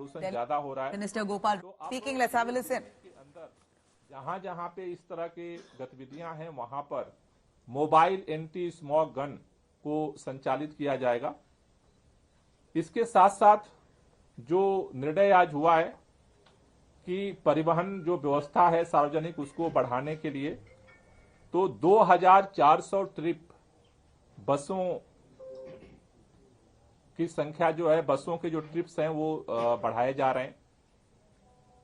प्रदूषण ज्यादा हो रहा है। Minister Gopal speaking, let's have a listen. के अंदर जहां जहां पे इस तरह के गतिविधियां हैं वहां पर मोबाइल एंटी स्मॉग गन को संचालित किया जाएगा। इसके साथ साथ जो निर्णय आज हुआ है कि परिवहन जो व्यवस्था है सार्वजनिक उसको बढ़ाने के लिए, तो 2400 ट्रिप बसों की संख्या जो है, बसों के जो ट्रिप्स हैं वो बढ़ाए जा रहे हैं।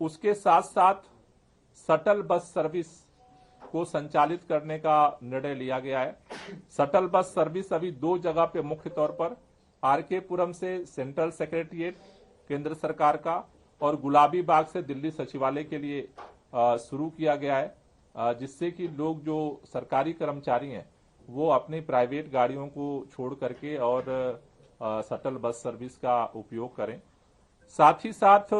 उसके साथ साथ शटल बस सर्विस को संचालित करने का निर्णय लिया गया है। शटल बस सर्विस अभी 2 जगह पे मुख्य तौर पर आरके पुरम से सेंट्रल सेक्रेटरिएट केंद्र सरकार का और गुलाबी बाग से दिल्ली सचिवालय के लिए शुरू किया गया है, जिससे कि लोग जो सरकारी कर्मचारी हैं वो अपनी प्राइवेट गाड़ियों को छोड़ करके और शटल बस सर्विस का उपयोग करें। साथ ही साथ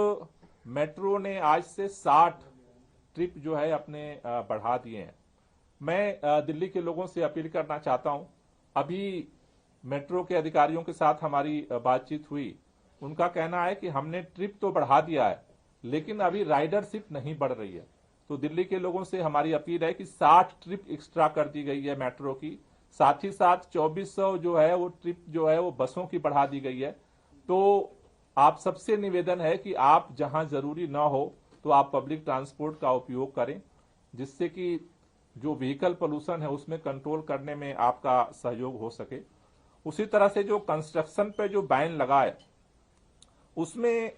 मेट्रो ने आज से 60 ट्रिप जो है अपने बढ़ा दिए हैं। मैं दिल्ली के लोगों से अपील करना चाहता हूं, अभी मेट्रो के अधिकारियों के साथ हमारी बातचीत हुई, उनका कहना है कि हमने ट्रिप तो बढ़ा दिया है लेकिन अभी राइडरशिप नहीं बढ़ रही है। तो दिल्ली के लोगों से हमारी अपील है कि 60 ट्रिप एक्स्ट्रा कर दी गई है मेट्रो की, साथ ही साथ 2400 जो है वो ट्रिप जो है वो बसों की बढ़ा दी गई है। तो आप सबसे निवेदन है कि आप जहां जरूरी ना हो तो आप पब्लिक ट्रांसपोर्ट का उपयोग करें, जिससे कि जो व्हीकल पोल्यूशन है उसमें कंट्रोल करने में आपका सहयोग हो सके। उसी तरह से जो कंस्ट्रक्शन पे जो बैन लगा है उसमें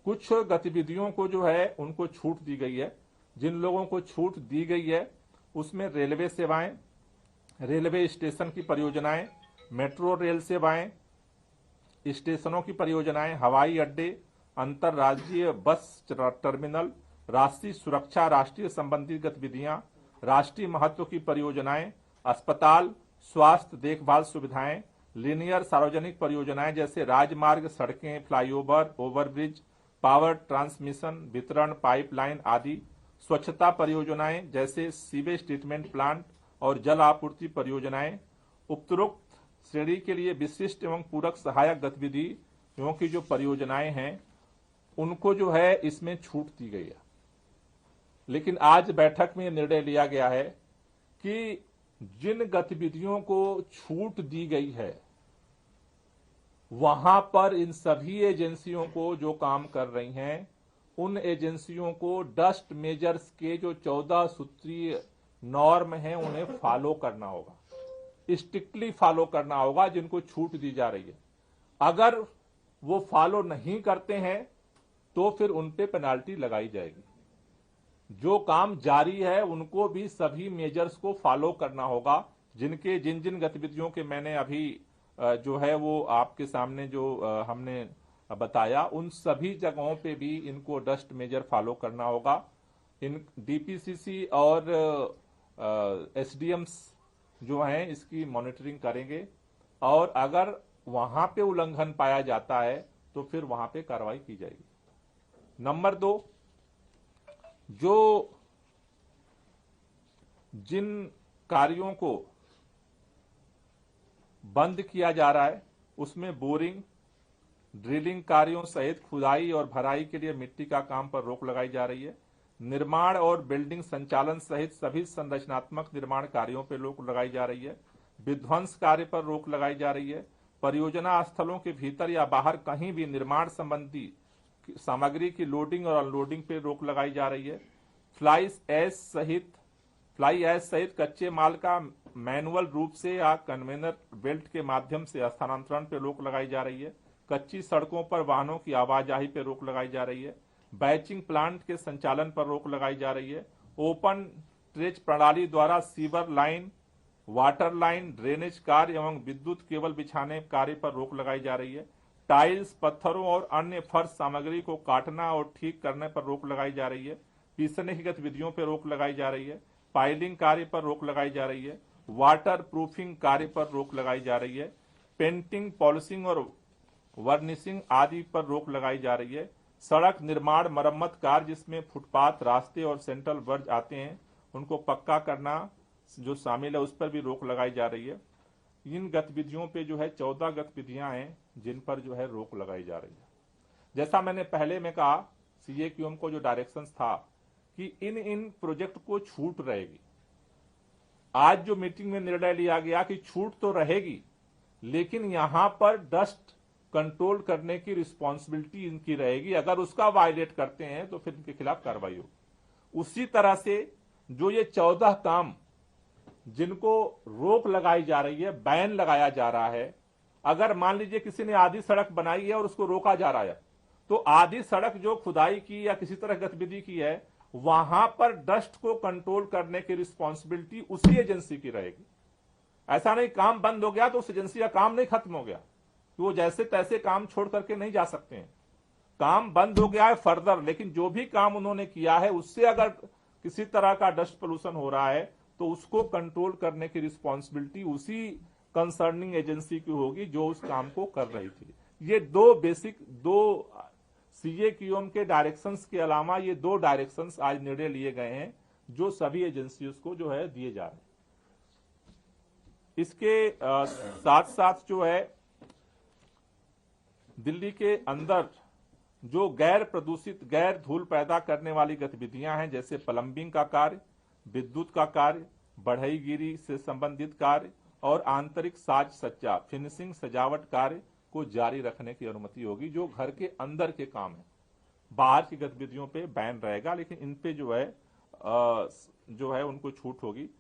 कुछ गतिविधियों को जो है उनको छूट दी गई है। जिन लोगों को छूट दी गई है उसमें रेलवे सेवाएं, रेलवे स्टेशन की परियोजनाएं, मेट्रो रेल सेवाएं, स्टेशनों की परियोजनाएं, हवाई अड्डे, अंतरराज्यीय बस टर्मिनल, राष्ट्रीय सुरक्षा, राष्ट्रीय संबंधित गतिविधियां, राष्ट्रीय महत्व की परियोजनाएं, अस्पताल, स्वास्थ्य देखभाल सुविधाएं, लीनियर सार्वजनिक परियोजनाएं जैसे राजमार्ग, सड़कें, फ्लाईओवर, ओवरब्रिज, पावर ट्रांसमिशन, वितरण, पाइपलाइन आदि, स्वच्छता परियोजनाएं जैसे सीवेज ट्रीटमेंट प्लांट और जल आपूर्ति परियोजनाएं, उपरोक्त श्रेणी के लिए विशिष्ट एवं पूरक सहायक गतिविधियों की जो परियोजनाएं हैं उनको जो है इसमें छूट दी गई है। लेकिन आज बैठक में निर्णय लिया गया है कि जिन गतिविधियों को छूट दी गई है वहां पर इन सभी एजेंसियों को जो काम कर रही हैं उन एजेंसियों को डस्ट मेजर्स के जो 14 सूत्रीय नॉर्म हैं उन्हें फॉलो करना होगा, स्ट्रिक्टली फॉलो करना होगा जिनको छूट दी जा रही है। अगर वो फॉलो नहीं करते हैं तो फिर उन पे पेनाल्टी लगाई जाएगी। जो काम जारी है उनको भी सभी मेजर्स को फॉलो करना होगा। जिन जिन गतिविधियों के मैंने अभी जो है वो आपके सामने जो हमने बताया उन सभी जगहों पे भी इनको डस्ट मेजर फॉलो करना होगा। इन डीपीसीसी और एसडीएम्स जो हैं इसकी मॉनिटरिंग करेंगे और अगर वहां पे उल्लंघन पाया जाता है तो फिर वहां पे कार्रवाई की जाएगी। नंबर 2, जो जिन कार्यों को बंद किया जा रहा है उसमें बोरिंग, ड्रिलिंग कार्यों सहित खुदाई और भराई के लिए मिट्टी का काम पर रोक लगाई जा रही है। निर्माण और बिल्डिंग संचालन सहित सभी संरचनात्मक निर्माण कार्यों पर रोक लगाई जा रही है। विध्वंस कार्य पर रोक लगाई जा रही है। परियोजना स्थलों के भीतर या बाहर कहीं भी निर्माण संबंधी सामग्री की लोडिंग और अनलोडिंग पर रोक लगाई जा रही है। फ्लाई ऐश सहित कच्चे माल का मैनुअल रूप से या कन्वेयर बेल्ट के माध्यम से स्थानांतरण पर रोक लगाई जा रही है। कच्ची सड़कों पर वाहनों की आवाजाही पर रोक लगाई जा रही है। बैचिंग प्लांट के संचालन पर रोक लगाई जा रही है। ओपन ट्रेच प्रणाली द्वारा sewer line, water line, drainage कार्य एवं विद्युत केबल बिछाने कार्य पर रोक लगाई जा रही है। टाइल्स, पत्थरों और अन्य फर्श सामग्री को काटना और ठीक करने पर रोक लगाई जा रही है। पीसने की गतिविधियों पर रोक लगाई जा रही है। पाइलिंग कार्य पर रोक लगाई जा रही है। वाटर प्रूफिंग कार्य पर रोक लगाई जा रही है। पेंटिंग, पॉलिशिंग और वर्निशिंग आदि पर रोक लगाई जा रही है। सड़क निर्माण, मरम्मत कार्य जिसमें फुटपाथ, रास्ते और सेंट्रल वर्ज आते हैं उनको पक्का करना जो शामिल है उस पर भी रोक लगाई जा रही है। इन गतिविधियों पे जो है 14 गतिविधियां हैं जिन पर जो है रोक लगाई जा रही है। जैसा मैंने पहले में कहा, सीएक्यूएम को जो डायरेक्शंस था कि इन प्रोजेक्ट को छूट रहेगी। आज जो मीटिंग में निर्णय लिया गया कि छूट तो रहेगी, लेकिन यहां पर डस्ट कंट्रोल करने की रिस्पॉन्सिबिलिटी इनकी रहेगी। अगर उसका वायलेट करते हैं तो फिर इनके खिलाफ कार्रवाई होगी। उसी तरह से जो ये 14 काम जिनको रोक लगाई जा रही है, बैन लगाया जा रहा है, अगर मान लीजिए किसी ने आधी सड़क बनाई है और उसको रोका जा रहा है, तो आधी सड़क जो खुदाई की या किसी तरह गतिविधि की है, वहां पर डस्ट को कंट्रोल करने की रिस्पॉन्सिबिलिटी उसी एजेंसी की रहेगी। ऐसा नहीं काम बंद हो गया तो उस एजेंसी का काम नहीं खत्म हो गया, तो वो जैसे तैसे काम छोड़ करके नहीं जा सकते हैं। काम बंद हो गया है फर्दर, लेकिन जो भी काम उन्होंने किया है उससे अगर किसी तरह का डस्ट पोल्यूशन हो रहा है तो उसको कंट्रोल करने की रिस्पॉन्सिबिलिटी उसी कंसर्निंग एजेंसी की होगी जो उस काम को कर रही थी। ये दो सीएक्यूएम के डायरेक्शंस के अलावा ये 2 डायरेक्शंस आज निर्णय लिए गए हैं जो सभी एजेंसियों को जो है दिए जा रहे हैं। इसके साथ साथ जो है दिल्ली के अंदर जो गैर प्रदूषित, गैर धूल पैदा करने वाली गतिविधियां हैं, जैसे प्लम्बिंग का कार्य, विद्युत का कार्य, बढ़ईगिरी से संबंधित कार्य और आंतरिक साज सज्जा, फिनिशिंग, सजावट कार्य को जारी रखने की अनुमति होगी। जो घर के अंदर के काम है, बाहर की गतिविधियों पे बैन रहेगा, लेकिन इन पे जो है उनको छूट होगी।